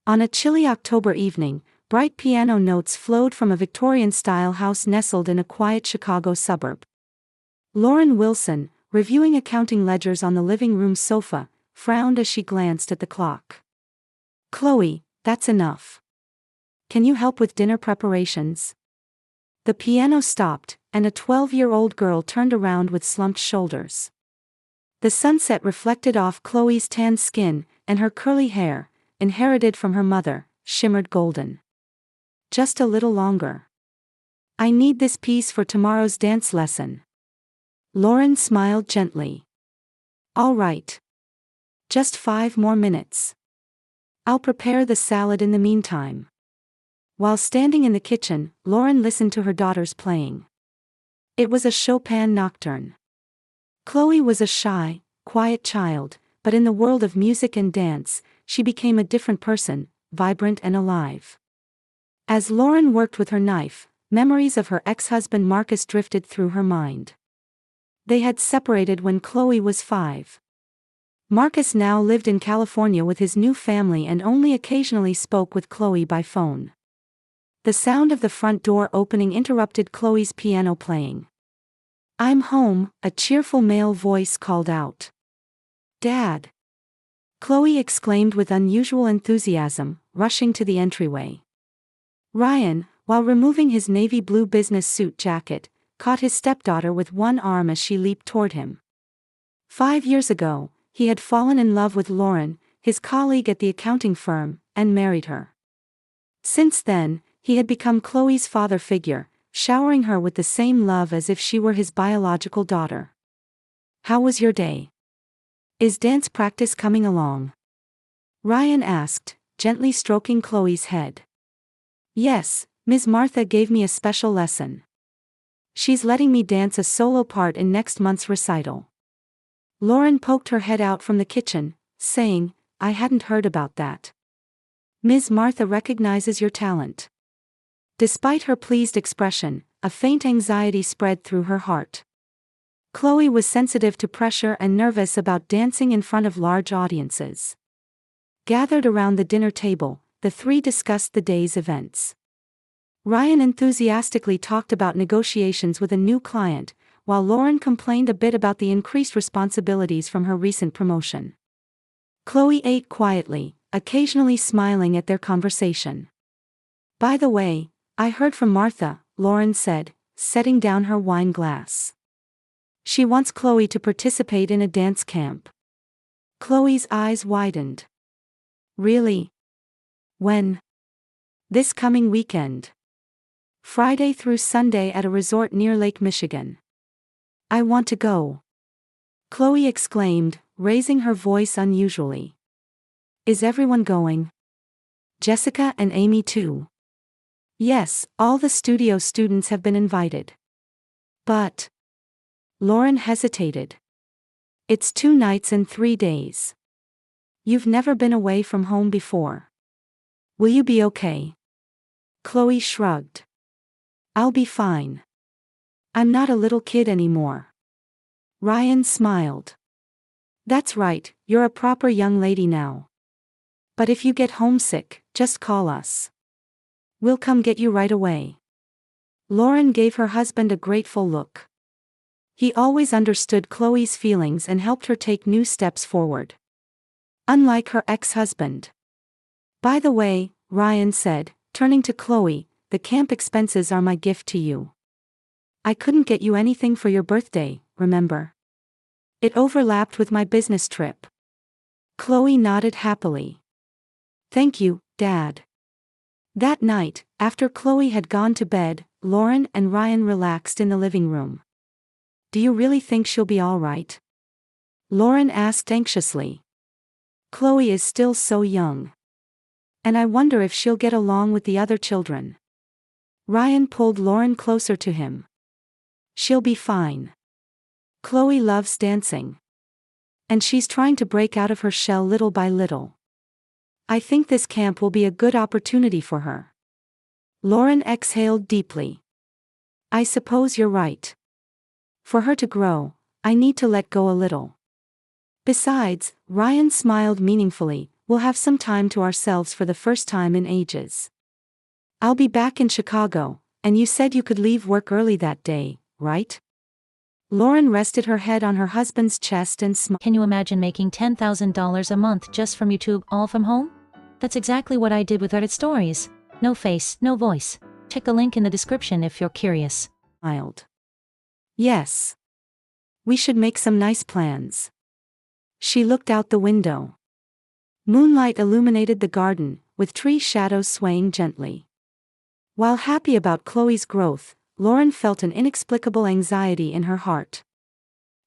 On a chilly October evening, bright piano notes flowed from a Victorian-style house nestled in a quiet Chicago suburb. Lauren Wilson, reviewing accounting ledgers on the living room sofa, frowned as she glanced at the clock. "Chloe, that's enough. Can you help with dinner preparations?" The piano stopped, and a 12-year-old girl turned around with slumped shoulders. The sunset reflected off Chloe's tanned skin, and her curly hair, inherited from her mother, shimmered golden. "Just a little longer. I need this piece for tomorrow's dance lesson." Lauren smiled gently. "All right. Just 5 more minutes. I'll prepare the salad in the meantime." While standing in the kitchen, Lauren listened to her daughters playing. It was a Chopin nocturne. Chloe was a shy, quiet child, but in the world of music and dance, she became a different person, vibrant and alive. As Lauren worked with her knife, memories of her ex-husband Marcus drifted through her mind. They had separated when Chloe was 5. Marcus now lived in California with his new family and only occasionally spoke with Chloe by phone. The sound of the front door opening interrupted Chloe's piano playing. "I'm home," a cheerful male voice called out. "Dad!" Chloe exclaimed with unusual enthusiasm, rushing to the entryway. Ryan, while removing his navy blue business suit jacket, caught his stepdaughter with one arm as she leaped toward him. 5 years ago, he had fallen in love with Lauren, his colleague at the accounting firm, and married her. Since then, he had become Chloe's father figure, showering her with the same love as if she were his biological daughter. "How was your day? Is dance practice coming along?" Ryan asked, gently stroking Chloe's head. "Yes, Ms. Martha gave me a special lesson. She's letting me dance a solo part in next month's recital." Lauren poked her head out from the kitchen, saying, "I hadn't heard about that. Ms. Martha recognizes your talent." Despite her pleased expression, a faint anxiety spread through her heart. Chloe was sensitive to pressure and nervous about dancing in front of large audiences. Gathered around the dinner table, the three discussed the day's events. Ryan enthusiastically talked about negotiations with a new client, while Lauren complained a bit about the increased responsibilities from her recent promotion. Chloe ate quietly, occasionally smiling at their conversation. "By the way, I heard from Martha," Lauren said, setting down her wine glass. "She wants Chloe to participate in a dance camp." Chloe's eyes widened. "Really? When?" "This coming weekend. Friday through Sunday at a resort near Lake Michigan." "I want to go," Chloe exclaimed, raising her voice unusually. "Is everyone going? Jessica and Amy too?" "Yes, all the studio students have been invited." "But..." Lauren hesitated. "It's 2 nights and 3 days. You've never been away from home before. Will you be okay?" Chloe shrugged. "I'll be fine. I'm not a little kid anymore." Ryan smiled. "That's right, you're a proper young lady now. But if you get homesick, just call us. We'll come get you right away." Lauren gave her husband a grateful look. He always understood Chloe's feelings and helped her take new steps forward. Unlike her ex-husband. "By the way," Ryan said, turning to Chloe, "the camp expenses are my gift to you. I couldn't get you anything for your birthday, remember? It overlapped with my business trip." Chloe nodded happily. "Thank you, Dad." That night, after Chloe had gone to bed, Lauren and Ryan relaxed in the living room. "Do you really think she'll be all right?" Lauren asked anxiously. "Chloe is still so young. And I wonder if she'll get along with the other children." Ryan pulled Lauren closer to him. "She'll be fine. Chloe loves dancing. And she's trying to break out of her shell little by little. I think this camp will be a good opportunity for her." Lauren exhaled deeply. "I suppose you're right. For her to grow, I need to let go a little. Besides," Ryan smiled meaningfully, We'll have some time to ourselves for the first time in ages. I'll be back in Chicago, and you said you could leave work early that day, right? Lauren rested her head on her husband's chest and smiled. Can you imagine making $10,000 a month just from YouTube, all from home? That's exactly what I did with Reddit stories. No face, no voice. Check the link in the description if you're curious. Yes. We should make some nice plans. She looked out the window. Moonlight illuminated the garden, with tree shadows swaying gently. While happy about Chloe's growth, Lauren felt an inexplicable anxiety in her heart.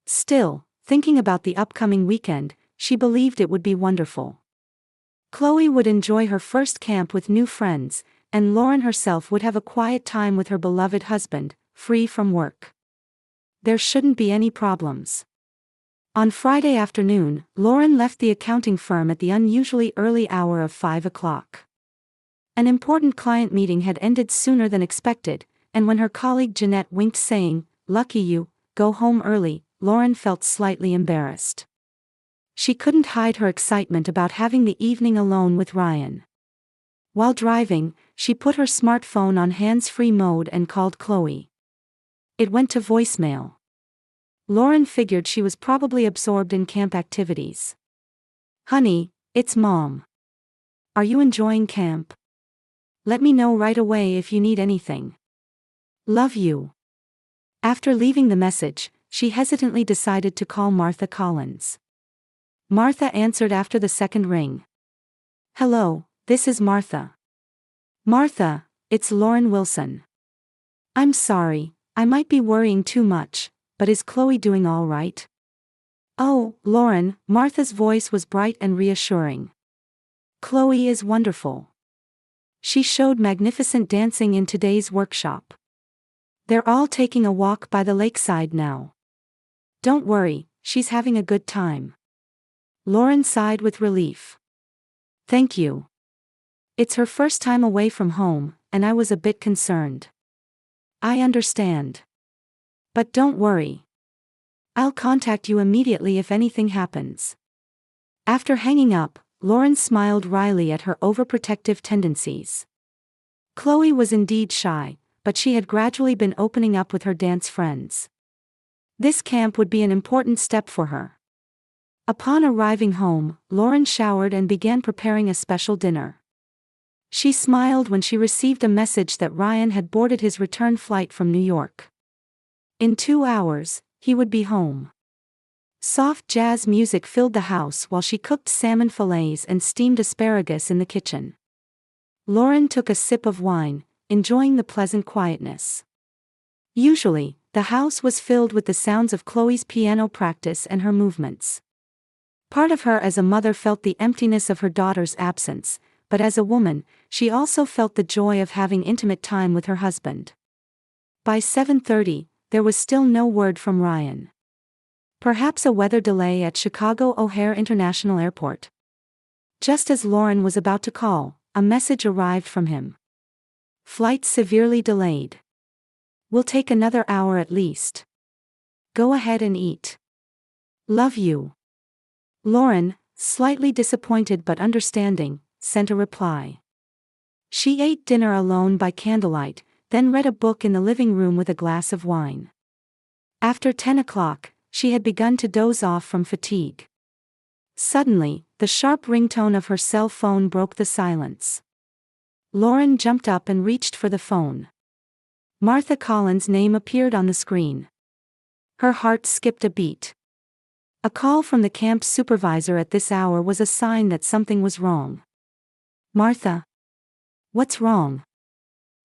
Still, thinking about the upcoming weekend, she believed it would be wonderful. Chloe would enjoy her first camp with new friends, and Lauren herself would have a quiet time with her beloved husband, free from work. There shouldn't be any problems. On Friday afternoon, Lauren left the accounting firm at the unusually early hour of 5 o'clock. An important client meeting had ended sooner than expected, and when her colleague Jeanette winked saying, "Lucky you, go home early," Lauren felt slightly embarrassed. She couldn't hide her excitement about having the evening alone with Ryan. While driving, she put her smartphone on hands-free mode and called Chloe. It went to voicemail. Lauren figured she was probably absorbed in camp activities. "Honey, it's Mom. Are you enjoying camp? Let me know right away if you need anything. Love you." After leaving the message, she hesitantly decided to call Martha Collins. Martha answered after the second ring. "Hello, this is Martha." "Martha, it's Lauren Wilson. I'm sorry, I might be worrying too much, but is Chloe doing all right?" "Oh, Lauren," Martha's voice was bright and reassuring. "Chloe is wonderful. She showed magnificent dancing in today's workshop. They're all taking a walk by the lakeside now. Don't worry, she's having a good time." Lauren sighed with relief. "Thank you. It's her first time away from home, and I was a bit concerned." "I understand. But don't worry. I'll contact you immediately if anything happens." After hanging up, Lauren smiled wryly at her overprotective tendencies. Chloe was indeed shy, but she had gradually been opening up with her dance friends. This camp would be an important step for her. Upon arriving home, Lauren showered and began preparing a special dinner. She smiled when she received a message that Ryan had boarded his return flight from New York. In 2 hours, he would be home. Soft jazz music filled the house while she cooked salmon fillets and steamed asparagus in the kitchen. Lauren took a sip of wine, enjoying the pleasant quietness. Usually, the house was filled with the sounds of Chloe's piano practice and her movements. Part of her as a mother felt the emptiness of her daughter's absence, but as a woman, she also felt the joy of having intimate time with her husband. By 7:30, there was still no word from Ryan. Perhaps a weather delay at Chicago O'Hare International Airport. Just as Lauren was about to call, a message arrived from him. "Flight severely delayed. Will take another hour at least. Go ahead and eat. Love you." Lauren, slightly disappointed but understanding, sent a reply. She ate dinner alone by candlelight, then read a book in the living room with a glass of wine. After 10 o'clock, she had begun to doze off from fatigue. Suddenly, the sharp ringtone of her cell phone broke the silence. Lauren jumped up and reached for the phone. Martha Collins' name appeared on the screen. Her heart skipped a beat. A call from the camp supervisor at this hour was a sign that something was wrong. "Martha? What's wrong?"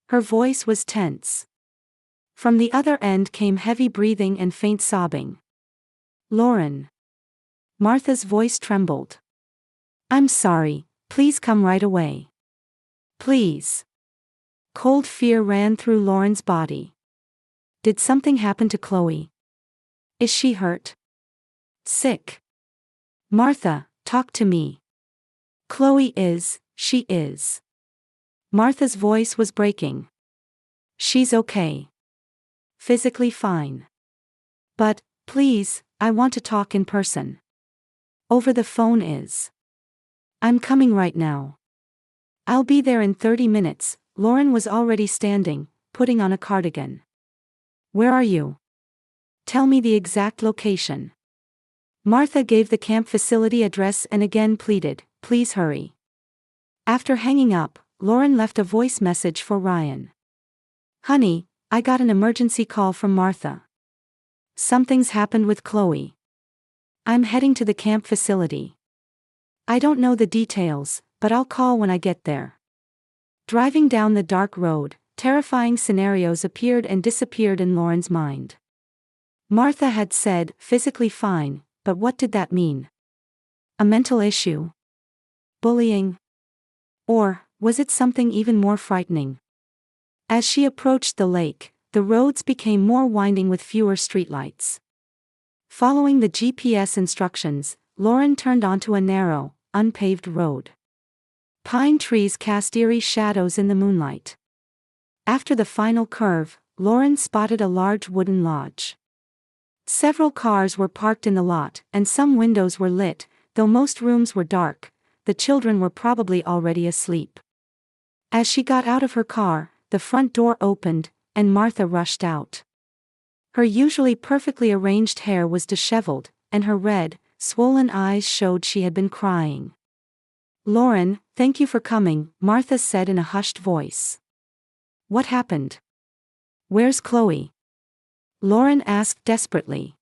Her voice was tense. From the other end came heavy breathing and faint sobbing. "Lauren." Martha's voice trembled. "I'm sorry, please come right away. Please." Cold fear ran through Lauren's body. Did something happen to Chloe? Is she hurt? Sick? "Martha, talk to me." She is. Martha's voice was breaking. "She's okay. Physically fine. But, please, I want to talk in person. Over the phone is. I'm coming right now. I'll be there in 30 minutes, Lauren was already standing, putting on a cardigan. Where are you? Tell me the exact location. Martha gave the camp facility address and again pleaded, please hurry. After hanging up, Lauren left a voice message for Ryan. Honey, I got an emergency call from Martha. Something's happened with Chloe. I'm heading to the camp facility. I don't know the details, but I'll call when I get there. Driving down the dark road, terrifying scenarios appeared and disappeared in Lauren's mind. Martha had said, physically fine, but what did that mean? A mental issue? Bullying? Or, was it something even more frightening? As she approached the lake, the roads became more winding with fewer streetlights. Following the GPS instructions, Lauren turned onto a narrow, unpaved road. Pine trees cast eerie shadows in the moonlight. After the final curve, Lauren spotted a large wooden lodge. Several cars were parked in the lot, and some windows were lit, though most rooms were dark. The children were probably already asleep. As she got out of her car, the front door opened, and Martha rushed out. Her usually perfectly arranged hair was disheveled, and her red, swollen eyes showed she had been crying. Lauren, thank you for coming, Martha said in a hushed voice. What happened? Where's Chloe? Lauren asked desperately.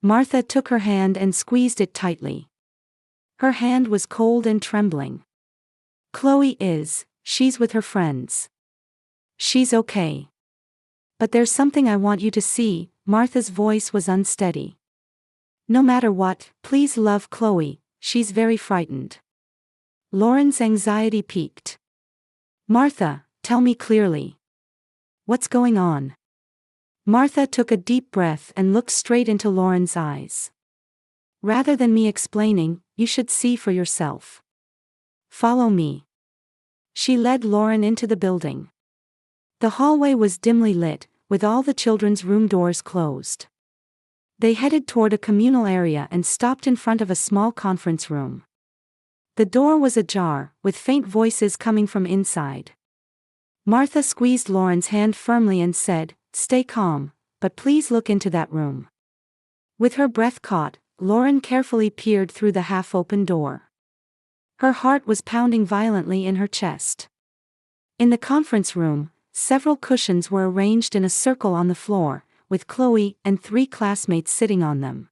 Martha took her hand and squeezed it tightly. Her hand was cold and trembling. Chloe she's with her friends. She's okay. But there's something I want you to see, Martha's voice was unsteady. No matter what, please love Chloe, she's very frightened. Lauren's anxiety peaked. Martha, tell me clearly. What's going on? Martha took a deep breath and looked straight into Lauren's eyes. Rather than me explaining, you should see for yourself. Follow me. She led Lauren into the building. The hallway was dimly lit, with all the children's room doors closed. They headed toward a communal area and stopped in front of a small conference room. The door was ajar, with faint voices coming from inside. Martha squeezed Lauren's hand firmly and said, "Stay calm, but please look into that room." With her breath caught, Lauren carefully peered through the half-open door. Her heart was pounding violently in her chest. In the conference room, several cushions were arranged in a circle on the floor, with Chloe and 3 classmates sitting on them.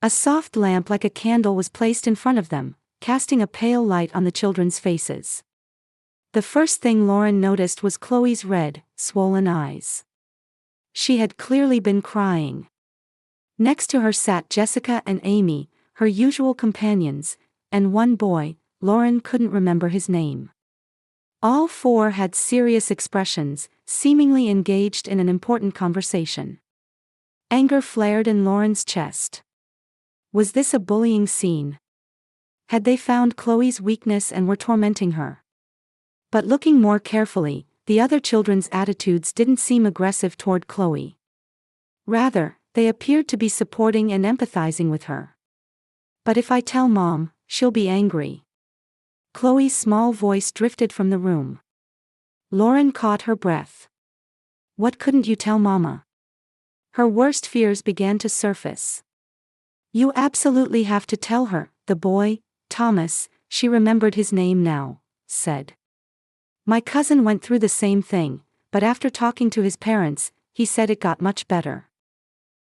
A soft lamp like a candle was placed in front of them, casting a pale light on the children's faces. The first thing Lauren noticed was Chloe's red, swollen eyes. She had clearly been crying. Next to her sat Jessica and Amy, her usual companions, and one boy, Lauren couldn't remember his name. All 4 had serious expressions, seemingly engaged in an important conversation. Anger flared in Lauren's chest. Was this a bullying scene? Had they found Chloe's weakness and were tormenting her? But looking more carefully, the other children's attitudes didn't seem aggressive toward Chloe. Rather, they appeared to be supporting and empathizing with her. But if I tell Mom, she'll be angry. Chloe's small voice drifted from the room. Lauren caught her breath. What couldn't you tell Mama? Her worst fears began to surface. You absolutely have to tell her, the boy, Thomas, she remembered his name now, said. My cousin went through the same thing, but after talking to his parents, he said it got much better.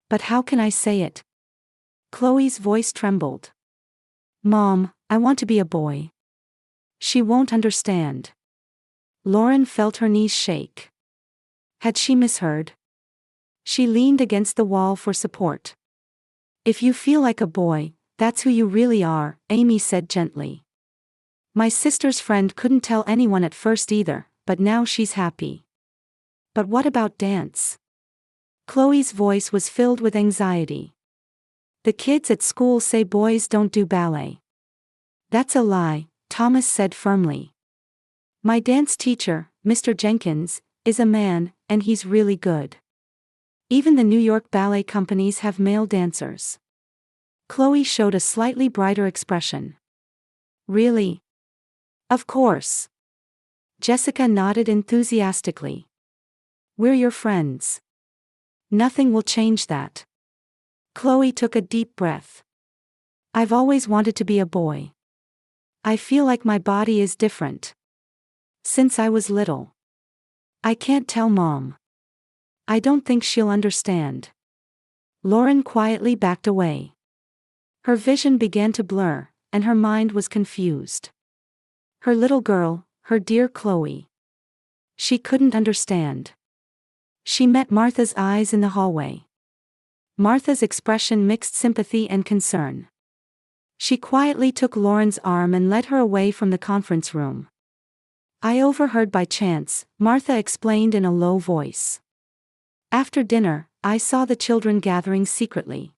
But how can I say it? Chloe's voice trembled. Mom, I want to be a boy. She won't understand. Lauren felt her knees shake. Had she misheard? She leaned against the wall for support. If you feel like a boy, that's who you really are, Amy said gently. My sister's friend couldn't tell anyone at first either, but now she's happy. But what about dance? Chloe's voice was filled with anxiety. The kids at school say boys don't do ballet. That's a lie, Thomas said firmly. My dance teacher, Mr. Jenkins, is a man, and he's really good. Even the New York ballet companies have male dancers. Chloe showed a slightly brighter expression. Really? Of course. Jessica nodded enthusiastically. We're your friends. Nothing will change that. Chloe took a deep breath. I've always wanted to be a boy. I feel like my body is different. Since I was little. I can't tell Mom. I don't think she'll understand. Lauren quietly backed away. Her vision began to blur, and her mind was confused. Her little girl, her dear Chloe. She couldn't understand. She met Martha's eyes in the hallway. Martha's expression mixed sympathy and concern. She quietly took Lauren's arm and led her away from the conference room. I overheard by chance, Martha explained in a low voice. After dinner, I saw the children gathering secretly.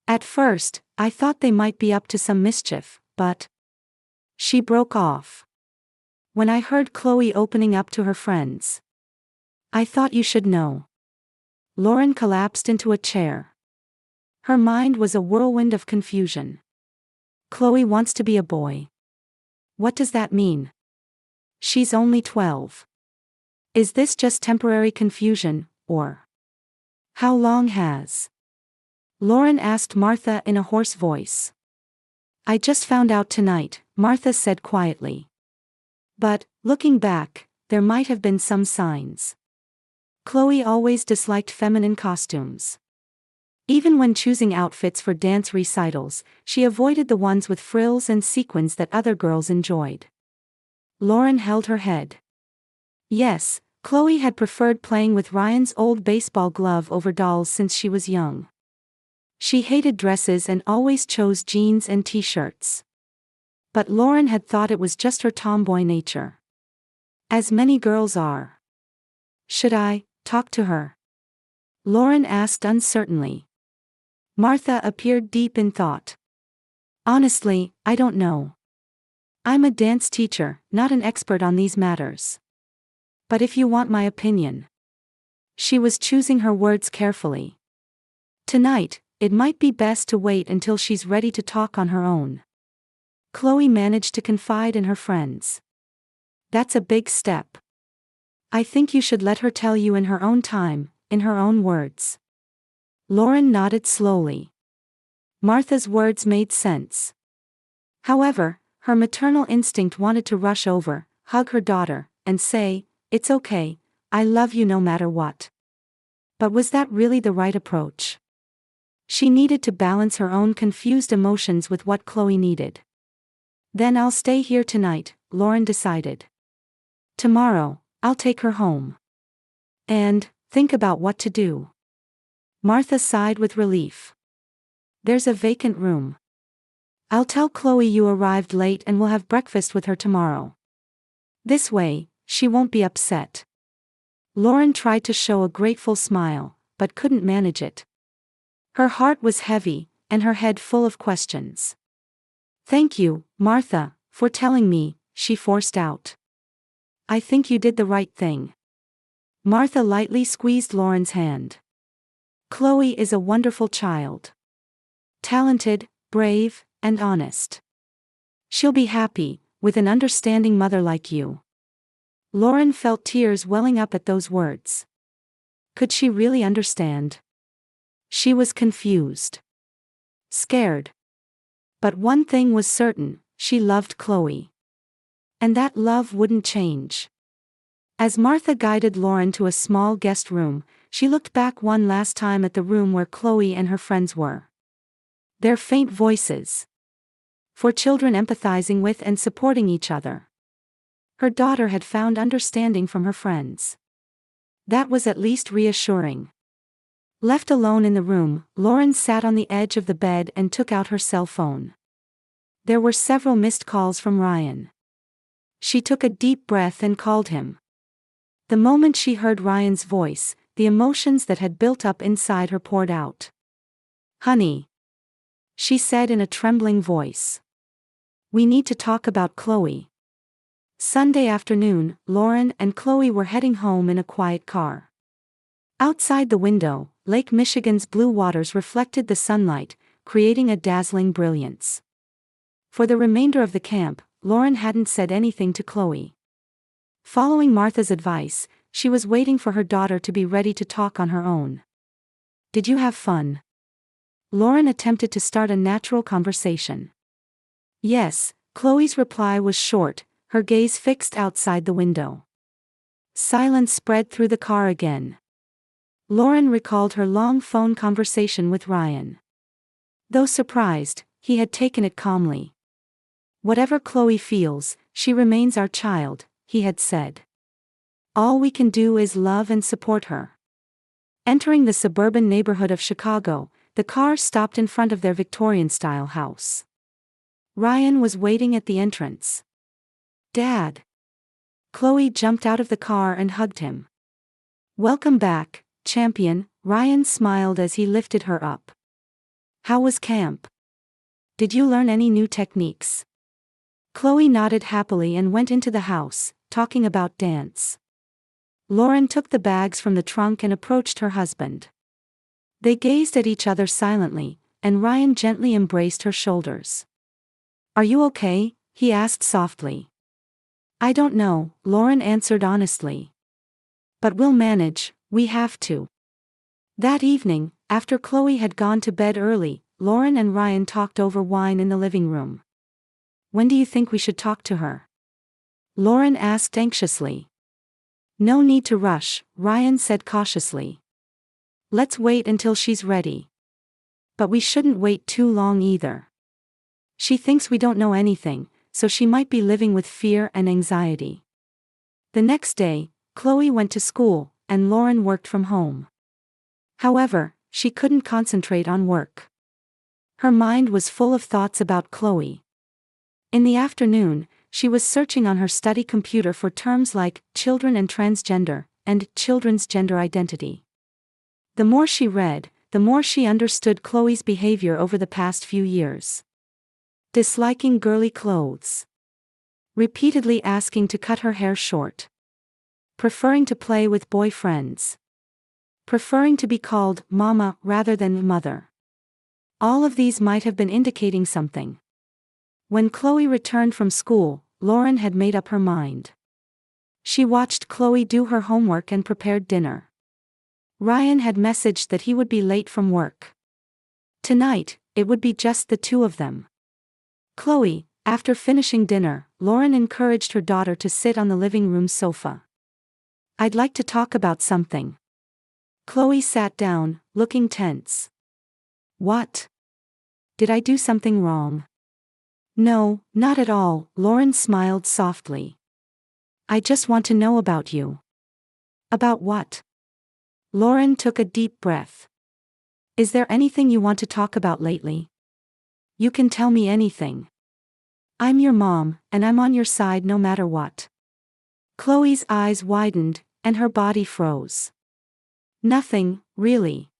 At first, I thought they might be up to some mischief, but... She broke off. When I heard Chloe opening up to her friends. I thought you should know. Lauren collapsed into a chair. Her mind was a whirlwind of confusion. Chloe wants to be a boy. What does that mean? She's only 12. Is this just temporary confusion, or... How long has... Lauren asked Martha in a hoarse voice. I just found out tonight, Martha said quietly. But, looking back, there might have been some signs. Chloe always disliked feminine costumes. Even when choosing outfits for dance recitals, she avoided the ones with frills and sequins that other girls enjoyed. Lauren held her head. Yes, Chloe had preferred playing with Ryan's old baseball glove over dolls since she was young. She hated dresses and always chose jeans and t-shirts. But Lauren had thought it was just her tomboy nature. As many girls are. Should I talk to her? Lauren asked uncertainly. Martha appeared deep in thought. Honestly, I don't know. I'm a dance teacher, not an expert on these matters. But if you want my opinion. She was choosing her words carefully. Tonight, it might be best to wait until she's ready to talk on her own. Chloe managed to confide in her friends. That's a big step. I think you should let her tell you in her own time, in her own words. Lauren nodded slowly. Martha's words made sense. However, her maternal instinct wanted to rush over, hug her daughter, and say, "It's okay, I love you no matter what." But was that really the right approach? She needed to balance her own confused emotions with what Chloe needed. Then I'll stay here tonight, Lauren decided. Tomorrow, I'll take her home. And think about what to do. Martha sighed with relief. There's a vacant room. I'll tell Chloe you arrived late and we'll have breakfast with her tomorrow. This way, she won't be upset. Lauren tried to show a grateful smile, but couldn't manage it. Her heart was heavy, and her head full of questions. Thank you, Martha, for telling me, she forced out. I think you did the right thing. Martha lightly squeezed Lauren's hand. Chloe is a wonderful child. Talented, brave, and honest. She'll be happy, with an understanding mother like you. Lauren felt tears welling up at those words. Could she really understand? She was confused. Scared. But one thing was certain, she loved Chloe. And that love wouldn't change. As Martha guided Lauren to a small guest room, she looked back one last time at the room where Chloe and her friends were. Their faint voices. For children empathizing with and supporting each other. Her daughter had found understanding from her friends. That was at least reassuring. Left alone in the room, Lauren sat on the edge of the bed and took out her cell phone. There were several missed calls from Ryan. She took a deep breath and called him. The moment she heard Ryan's voice, the emotions that had built up inside her poured out. Honey, she said in a trembling voice. We need to talk about Chloe. Sunday afternoon, Lauren and Chloe were heading home in a quiet car. Outside the window, Lake Michigan's blue waters reflected the sunlight, creating a dazzling brilliance. For the remainder of the camp, Lauren hadn't said anything to Chloe. Following Martha's advice, she was waiting for her daughter to be ready to talk on her own. "Did you have fun?" Lauren attempted to start a natural conversation. "Yes," Chloe's reply was short, her gaze fixed outside the window. Silence spread through the car again. Lauren recalled her long phone conversation with Ryan. Though surprised, he had taken it calmly. "Whatever Chloe feels, she remains our child," he had said. "All we can do is love and support her." Entering the suburban neighborhood of Chicago, the car stopped in front of their Victorian-style house. Ryan was waiting at the entrance. "Dad!" Chloe jumped out of the car and hugged him. "Welcome back, champion," Ryan smiled as he lifted her up. "How was camp? Did you learn any new techniques?" Chloe nodded happily and went into the house, talking about dance. Lauren took the bags from the trunk and approached her husband. They gazed at each other silently, and Ryan gently embraced her shoulders. "Are you okay?" he asked softly. "I don't know," Lauren answered honestly. "But we'll manage, we have to." That evening, after Chloe had gone to bed early, Lauren and Ryan talked over wine in the living room. "When do you think we should talk to her?" Lauren asked anxiously. "No need to rush," Ryan said cautiously. "Let's wait until she's ready. But we shouldn't wait too long either. She thinks we don't know anything, so she might be living with fear and anxiety." The next day, Chloe went to school, and Lauren worked from home. However, she couldn't concentrate on work. Her mind was full of thoughts about Chloe. In the afternoon, she was searching on her study computer for terms like children and transgender, and children's gender identity. The more she read, the more she understood Chloe's behavior over the past few years. Disliking girly clothes. Repeatedly asking to cut her hair short. Preferring to play with boyfriends. Preferring to be called mama rather than mother. All of these might have been indicating something. When Chloe returned from school, Lauren had made up her mind. She watched Chloe do her homework and prepared dinner. Ryan had messaged that he would be late from work. Tonight, it would be just the two of them. Chloe, after finishing dinner, Lauren encouraged her daughter to sit on the living room sofa. "I'd like to talk about something." Chloe sat down, looking tense. "What? Did I do something wrong?" "No, not at all," Lauren smiled softly. "I just want to know about you." "About what?" Lauren took a deep breath. "Is there anything you want to talk about lately? You can tell me anything. I'm your mom, and I'm on your side no matter what." Chloe's eyes widened, and her body froze. "Nothing, really."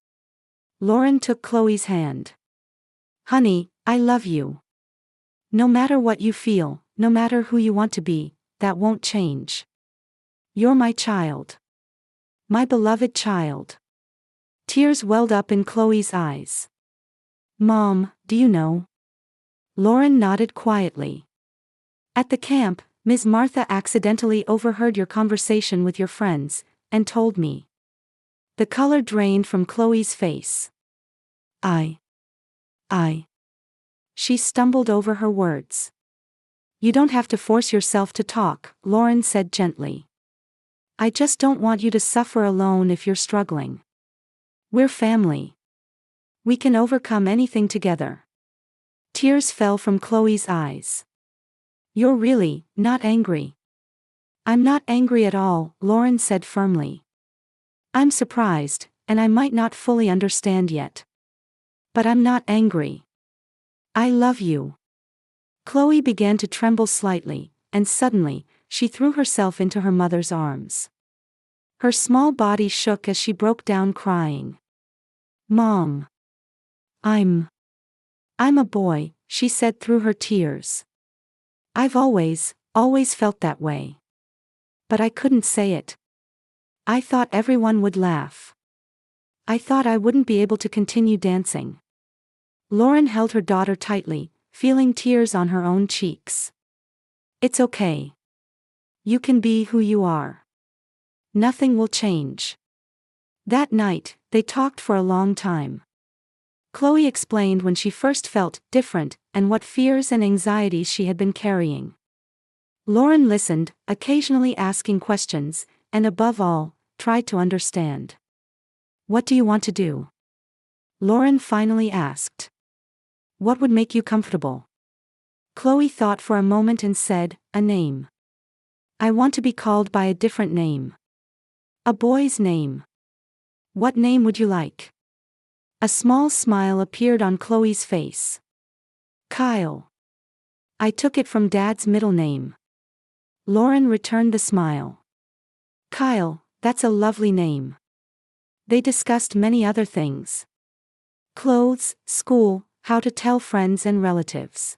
Lauren took Chloe's hand. "Honey, I love you. No matter what you feel, no matter who you want to be, that won't change. You're my child. My beloved child." Tears welled up in Chloe's eyes. "Mom, do you know?" Lauren nodded quietly. "At the camp, Ms. Martha accidentally overheard your conversation with your friends, and told me." The color drained from Chloe's face. I. She stumbled over her words. "You don't have to force yourself to talk," Lauren said gently. "I just don't want you to suffer alone if you're struggling. We're family. We can overcome anything together." Tears fell from Chloe's eyes. "You're really not angry." "I'm not angry at all," Lauren said firmly. "I'm surprised, and I might not fully understand yet. But I'm not angry. I love you." Chloe began to tremble slightly, and suddenly, she threw herself into her mother's arms. Her small body shook as she broke down crying. "Mom. I'm a boy," she said through her tears. "I've always felt that way. But I couldn't say it. I thought everyone would laugh. I thought I wouldn't be able to continue dancing." Lauren held her daughter tightly, feeling tears on her own cheeks. It's okay. You can be who you are. Nothing will change. That night, they talked for a long time. Chloe explained when she first felt different and what fears and anxieties she had been carrying. Lauren listened, occasionally asking questions, and above all, tried to understand. What do you want to do? Lauren finally asked. What would make you comfortable? Chloe thought for a moment and said, a name. I want to be called by a different name. A boy's name. What name would you like? A small smile appeared on Chloe's face. Kyle. I took it from Dad's middle name. Lauren returned the smile. Kyle, that's a lovely name. They discussed many other things. Clothes, school, how to tell friends and relatives.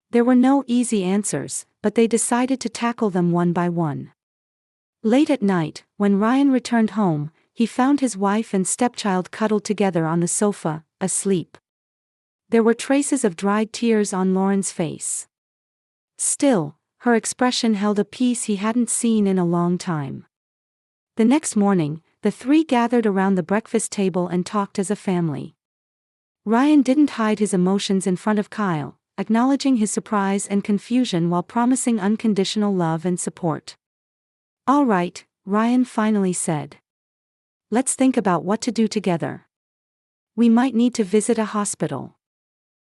There were no easy answers, but they decided to tackle them one by one. Late at night, when Ryan returned home, he found his wife and stepchild cuddled together on the sofa, asleep. There were traces of dried tears on Lauren's face. Still, her expression held a peace he hadn't seen in a long time. The next morning, the three gathered around the breakfast table and talked as a family. Ryan didn't hide his emotions in front of Kyle, acknowledging his surprise and confusion while promising unconditional love and support. All right, Ryan finally said. Let's think about what to do together. We might need to visit a hospital.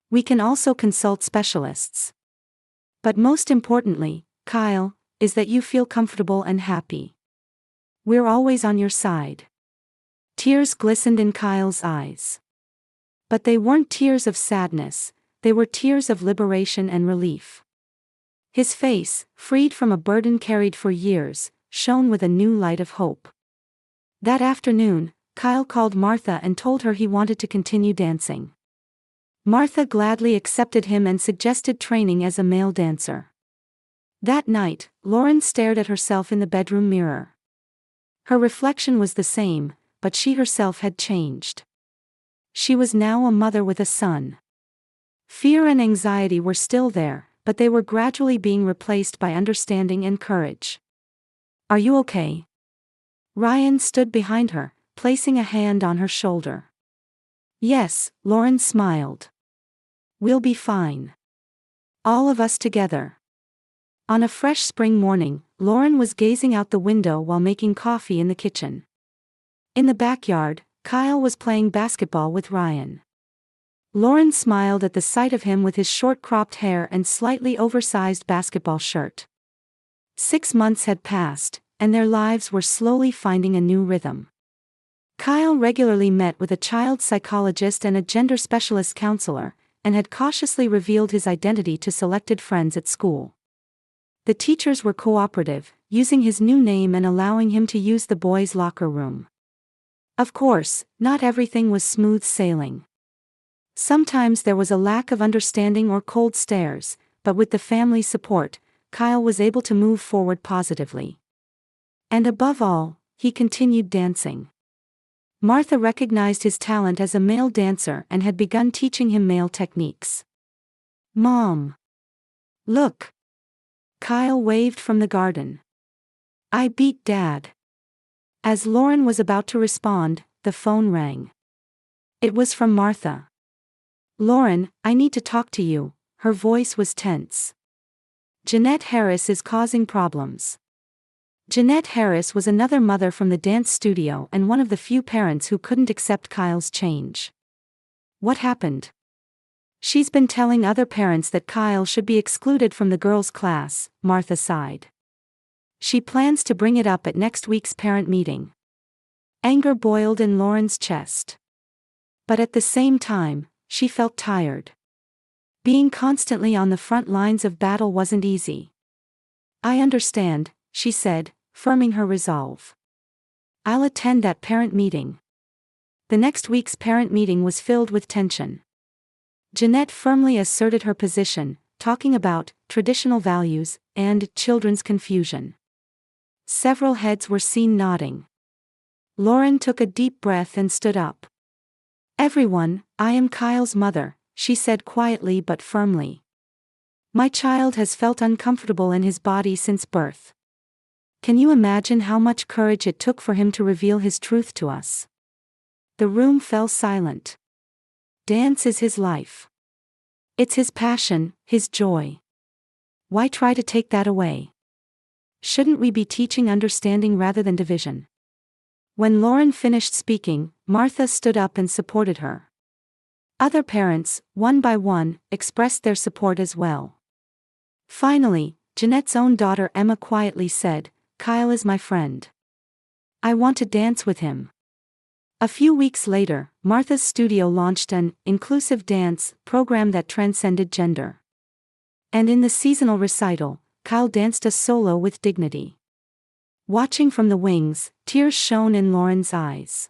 We can also consult specialists. But most importantly, Kyle, is that you feel comfortable and happy. We're always on your side. Tears glistened in Kyle's eyes. But they weren't tears of sadness, they were tears of liberation and relief. His face, freed from a burden carried for years, shone with a new light of hope. That afternoon, Kyle called Martha and told her he wanted to continue dancing. Martha gladly accepted him and suggested training as a male dancer. That night, Lauren stared at herself in the bedroom mirror. Her reflection was the same, but she herself had changed. She was now a mother with a son. Fear and anxiety were still there, but they were gradually being replaced by understanding and courage. Are you okay? Ryan stood behind her, placing a hand on her shoulder. Yes, Lauren smiled. We'll be fine. All of us together. On a fresh spring morning, Lauren was gazing out the window while making coffee in the kitchen. In the backyard, Kyle was playing basketball with Ryan. Lauren smiled at the sight of him with his short cropped hair and slightly oversized basketball shirt. 6 months had passed, and their lives were slowly finding a new rhythm. Kyle regularly met with a child psychologist and a gender specialist counselor, and had cautiously revealed his identity to selected friends at school. The teachers were cooperative, using his new name and allowing him to use the boys' locker room. Of course, not everything was smooth sailing. Sometimes there was a lack of understanding or cold stares, but with the family support, Kyle was able to move forward positively. And above all, he continued dancing. Martha recognized his talent as a male dancer and had begun teaching him male techniques. Mom! Look! Kyle waved from the garden. I beat Dad. As Lauren was about to respond, the phone rang. It was from Martha. Lauren, I need to talk to you. Her voice was tense. Jeanette Harris is causing problems. Jeanette Harris was another mother from the dance studio and one of the few parents who couldn't accept Kyle's change. What happened? She's been telling other parents that Kyle should be excluded from the girls' class, Martha sighed. She plans to bring it up at next week's parent meeting. Anger boiled in Lauren's chest. But at the same time, she felt tired. Being constantly on the front lines of battle wasn't easy. I understand, she said, firming her resolve. I'll attend that parent meeting. The next week's parent meeting was filled with tension. Jeanette firmly asserted her position, talking about traditional values and children's confusion. Several heads were seen nodding. Lauren took a deep breath and stood up. Everyone, I am Kyle's mother, she said quietly but firmly. My child has felt uncomfortable in his body since birth. Can you imagine how much courage it took for him to reveal his truth to us? The room fell silent. Dance is his life. It's his passion, his joy. Why try to take that away? Shouldn't we be teaching understanding rather than division? When Lauren finished speaking, Martha stood up and supported her. Other parents, one by one, expressed their support as well. Finally, Jeanette's own daughter Emma quietly said, "Kyle is my friend. I want to dance with him." A few weeks later, Martha's studio launched an inclusive dance program that transcended gender. And in the seasonal recital, Kyle danced a solo with dignity. Watching from the wings, tears shone in Lauren's eyes.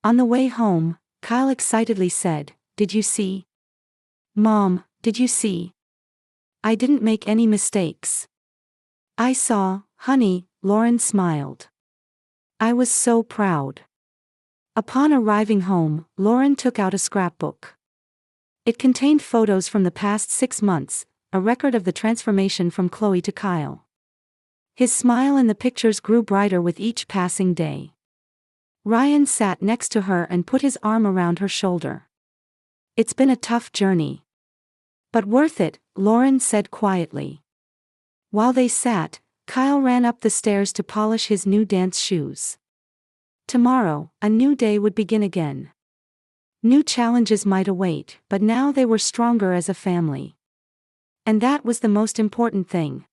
On the way home, Kyle excitedly said, "Did you see? Mom, did you see? I didn't make any mistakes." "I saw, honey," Lauren smiled. "I was so proud." Upon arriving home, Lauren took out a scrapbook. It contained photos from the past 6 months, a record of the transformation from Chloe to Kyle. His smile in the pictures grew brighter with each passing day. Ryan sat next to her and put his arm around her shoulder. "It's been a tough journey. But worth it," Lauren said quietly. While they sat, Kyle ran up the stairs to polish his new dance shoes. Tomorrow, a new day would begin again. New challenges might await, but now they were stronger as a family. And that was the most important thing.